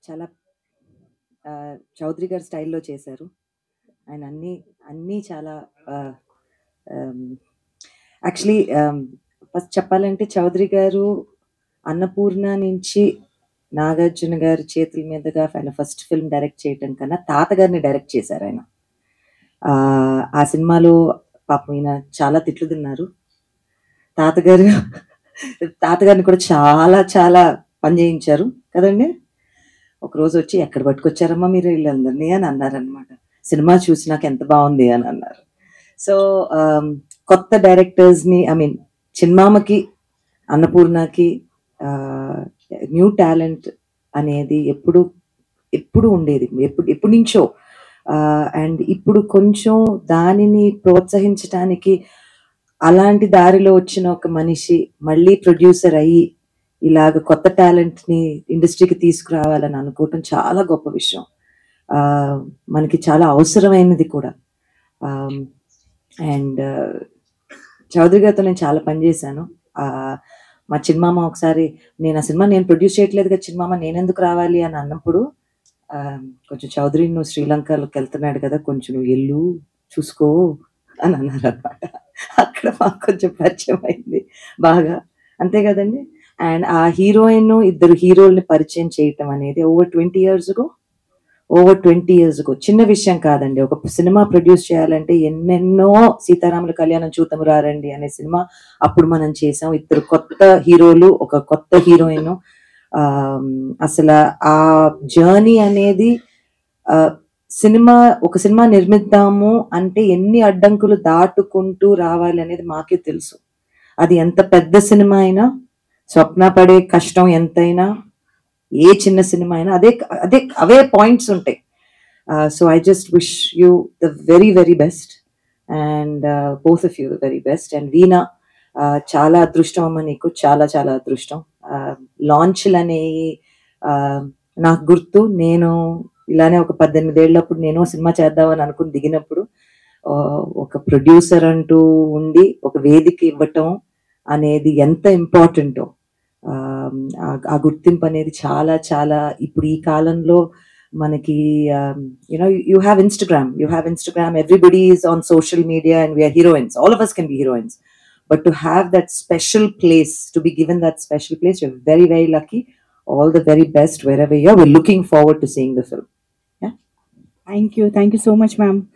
చాలా చౌదరి గారి స్టైల్లో చేశారు. ఆయన అన్నీ అన్నీ చాలా యాక్చువల్లీ ఫస్ట్ చెప్పాలంటే చౌదరి గారు అన్నపూర్ణ నుంచి నాగార్జున గారి చేతుల మీదుగా ఆయన ఫస్ట్ ఫిల్మ్ డైరెక్ట్ చేయటం కన్నా తాతగారిని డైరెక్ట్ చేశారు ఆయన. ఆ సినిమాలో పాపం ఈయన చాలా తిట్లు తిన్నారు. తాతగారిని కూడా చాలా చాలా పని చేయించారు కదండి. ఒకరోజు వచ్చి ఎక్కడ పట్టుకొచ్చారమ్మా మీరు వీళ్ళందరినీ అని అన్నారనమాట. సినిమా చూసి నాకు ఎంత బాగుంది అని అన్నారు. సో కొత్త డైరెక్టర్స్ని చిన్మామకి అన్నపూర్ణకి న్యూ టాలెంట్ అనేది ఎప్పుడు ఉండేది, ఎప్పటి నుంచో. అండ్ ఇప్పుడు కొంచెం దానిని ప్రోత్సహించడానికి అలాంటి దారిలో వచ్చిన ఒక మనిషి మళ్ళీ ప్రొడ్యూసర్ అయ్యి ఇలాగ కొత్త టాలెంట్ని ఇండస్ట్రీకి తీసుకురావాలని అనుకోవటం చాలా గొప్ప విషయం. మనకి చాలా అవసరమైనది కూడా. అండ్ చౌదరి గారితో నేను చాలా పనిచేశాను. మా చిన్నమామ ఒకసారి నేను ఆ సినిమా నేను ప్రొడ్యూస్ చేయట్లేదు కదా చిన్నమామ నేనెందుకు రావాలి అని అన్నప్పుడు కొంచెం చౌదరి నువ్వు శ్రీలంకలోకి వెళ్తున్నాడు కదా కొంచెం నువ్వు ఎల్లు చూసుకో అని అన్నారు అనమాట. అక్కడ మాకు కొంచెం పరిచయం అయింది బాగా, అంతే కదండి. అండ్ ఆ హీరోయిన్ ఇద్దరు హీరోల్ని పరిచయం చేయటం అనేది ఓవర్ 20 years ago చిన్న విషయం కాదండి. ఒక సినిమా ప్రొడ్యూస్ చేయాలంటే ఎన్నెన్నో సీతారాముల కళ్యాణం చూతము రారండి అనే సినిమా అప్పుడు మనం చేసాం. ఇద్దరు కొత్త హీరోలు, ఒక కొత్త హీరోయిన్. అసలు ఆ జర్నీ అనేది ఒక సినిమా నిర్మిద్దాము అంటే ఎన్ని అడ్డంకులు దాటుకుంటూ రావాలి అనేది మాకే తెలుసు. అది ఎంత పెద్ద సినిమా అయినా, స్వప్న పడే కష్టం ఎంతైనా, ఏ చిన్న సినిమా అయినా అవే పాయింట్స్ ఉంటాయి. So I just wish you the very very best and both of you the very best. And Veena చాలా అదృష్టం అమ్మ నీకు, చాలా చాలా అదృష్టం. లాంచ్లు అనేవి నాకు గుర్తు, నేను ఇలానే ఒక 18 ఏళ్ళప్పుడు నేను సినిమా చేద్దామని అనుకుని దిగినప్పుడు ఒక ప్రొడ్యూసర్ అంటూ ఉండి ఒక వేదిక ఇవ్వటం అనేది ఎంత ఇంపార్టెంటో, ఆ గుర్తింపు అనేది చాలా చాలా ఇప్పుడు ఈ కాలంలో మనకి you have Instagram, everybody is on social media and we are heroines, all of us can be heroines, but to have that special place, to be given that special place, you're very very lucky. All the very best wherever you are. We're looking forward to seeing the film. Thank you so much, ma'am.